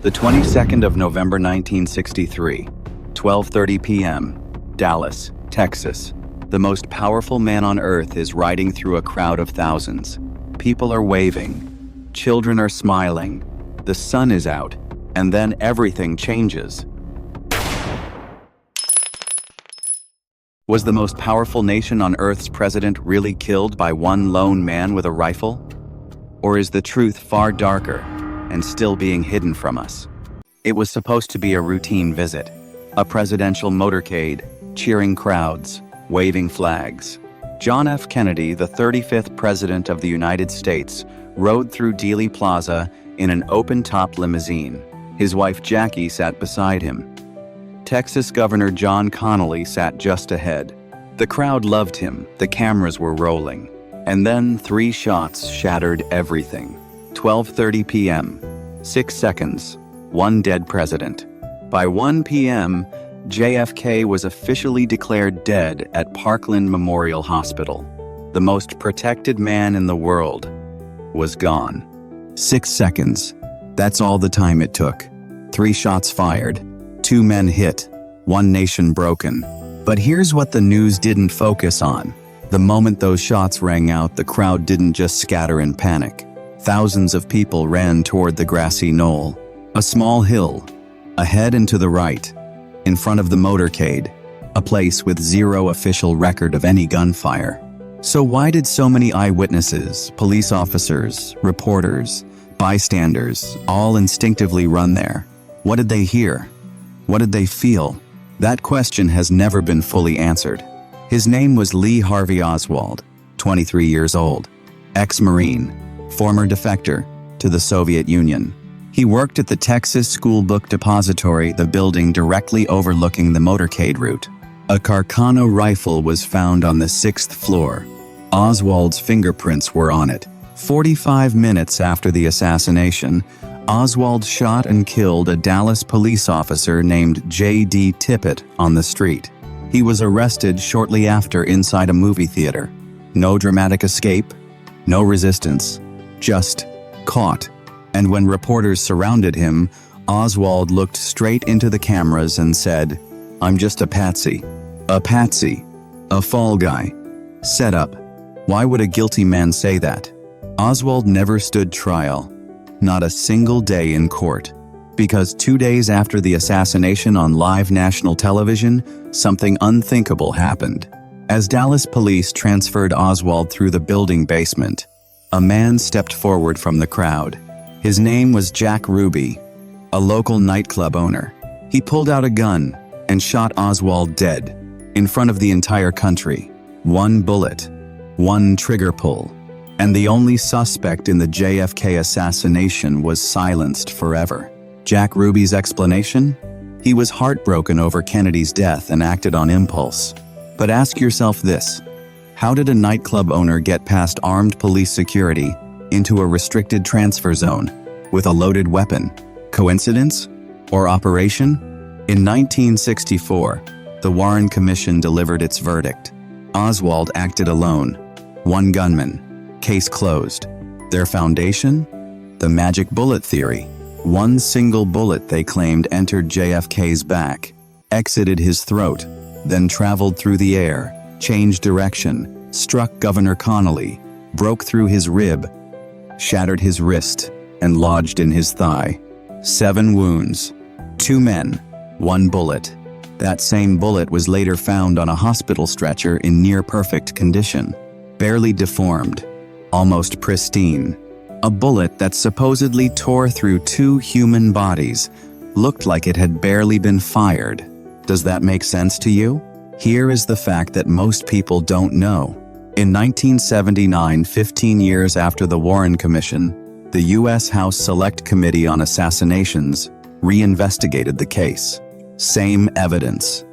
The 22nd of November 1963, 12:30 p.m., Dallas, Texas. The most powerful man on earth is riding through a crowd of thousands. People are waving. Children are smiling. The sun is out, and then everything changes. Was the most powerful nation on Earth's president really killed by one lone man with a rifle? Or is the truth far darker and still being hidden from us? It was supposed to be a routine visit, a presidential motorcade, cheering crowds, waving flags. John F. Kennedy, the 35th President of the United States, rode through Dealey Plaza in an open-top limousine. His wife Jackie sat beside him. Texas Governor John Connally sat just ahead. The crowd loved him, the cameras were rolling. And then 3 shots shattered everything. 12:30 p.m., 6 seconds, 1 dead president. By 1 p.m., JFK was officially declared dead at Parkland Memorial Hospital. The most protected man in the world was gone. 6 seconds. That's all the time it took. 3 shots fired. 2 men hit, 1 nation broken. But here's what the news didn't focus on. The moment those shots rang out, the crowd didn't just scatter in panic. Thousands of people ran toward the Grassy Knoll, a small hill, ahead and to the right, in front of the motorcade, a place with 0 official record of any gunfire. So why did so many eyewitnesses, police officers, reporters, bystanders, all instinctively run there? What did they hear? What did they feel? That question has never been fully answered. His name was Lee Harvey Oswald, 23 years old, ex-Marine, former defector to the Soviet Union. He worked at the Texas School Book Depository, the building directly overlooking the motorcade route. A Carcano rifle was found on the 6th floor. Oswald's fingerprints were on it. 45 minutes after the assassination, Oswald shot and killed a Dallas police officer named J.D. Tippit on the street. He was arrested shortly after inside a movie theater. No dramatic escape, no resistance, just caught. And when reporters surrounded him, Oswald looked straight into the cameras and said, "I'm just a patsy, a fall guy, set up." Why would a guilty man say that? Oswald never stood trial. Not a single day in court. Because 2 days after the assassination on live national television, something unthinkable happened. As Dallas police transferred Oswald through the building basement, a man stepped forward from the crowd. His name was Jack Ruby, a local nightclub owner. He pulled out a gun and shot Oswald dead, in front of the entire country. 1 bullet, 1 trigger pull. And the only suspect in the JFK assassination was silenced forever. Jack Ruby's explanation? He was heartbroken over Kennedy's death and acted on impulse. But ask yourself this: how did a nightclub owner get past armed police security into a restricted transfer zone with a loaded weapon? Coincidence? Or operation? In 1964, the Warren Commission delivered its verdict. Oswald acted alone. 1 gunman. Case closed. Their foundation? The magic bullet theory. 1 single bullet, they claimed, entered JFK's back, exited his throat, then traveled through the air, changed direction, struck Governor Connally, broke through his rib, shattered his wrist, and lodged in his thigh. 7 wounds. 2 men, 1 bullet. That same bullet was later found on a hospital stretcher in near-perfect condition, barely deformed, almost pristine. A bullet that supposedly tore through 2 human bodies looked like it had barely been fired. Does that make sense to you? Here is the fact that most people don't know. In 1979, 15 years after the Warren Commission, the U.S. House Select Committee on Assassinations reinvestigated the case. Same evidence.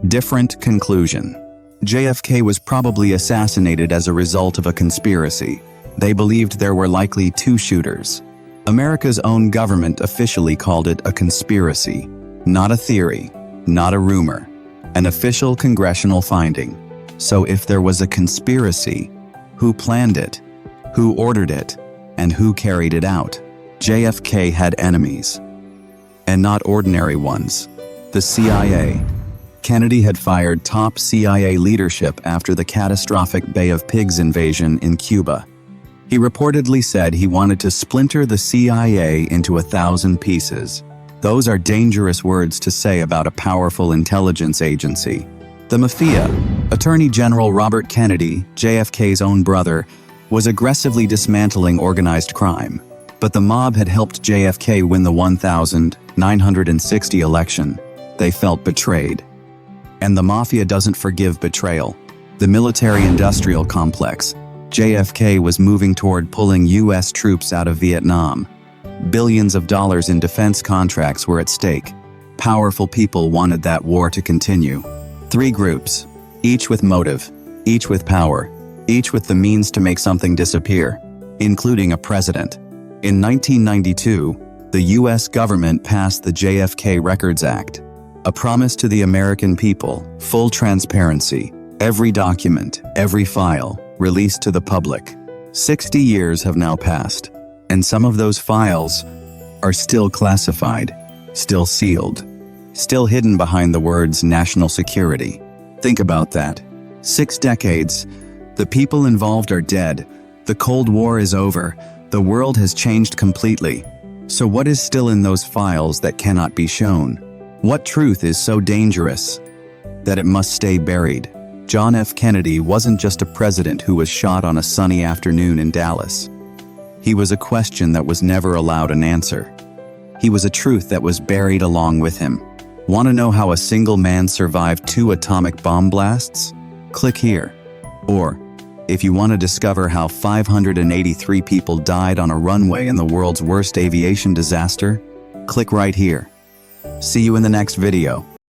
Different conclusion. JFK was probably assassinated as a result of a conspiracy. They believed there were likely 2 shooters. America's own government officially called it a conspiracy, not a theory, not a rumor, an official congressional finding. So if there was a conspiracy, who planned it, who ordered it, and who carried it out? JFK had enemies. and not ordinary ones. The CIA. Kennedy had fired top CIA leadership after the catastrophic Bay of Pigs invasion in Cuba. He reportedly said he wanted to splinter the CIA into 1,000 pieces. Those are dangerous words to say about a powerful intelligence agency. The Mafia. Attorney General Robert Kennedy, JFK's own brother, was aggressively dismantling organized crime. But the mob had helped JFK win the 1960 election. They felt betrayed. And the Mafia doesn't forgive betrayal. The military-industrial complex. JFK was moving toward pulling U.S. troops out of Vietnam. Billions of dollars in defense contracts were at stake. Powerful people wanted that war to continue. 3 groups, each with motive, each with power, each with the means to make something disappear, including a president. In 1992, the U.S. government passed the JFK Records Act, a promise to the American people, full transparency, every document, every file, released to the public. 60 years have now passed, and some of those files are still classified, still sealed, still hidden behind the words national security. Think about that. 6 decades, the people involved are dead, the Cold War is over, the world has changed completely. So what is still in those files that cannot be shown? What truth is so dangerous that it must stay buried? John F. Kennedy wasn't just a president who was shot on a sunny afternoon in Dallas. He was a question that was never allowed an answer. He was a truth that was buried along with him. Want to know how a single man survived 2 atomic bomb blasts? Click here. Or, if you want to discover how 583 people died on a runway in the world's worst aviation disaster, click right here. See you in the next video.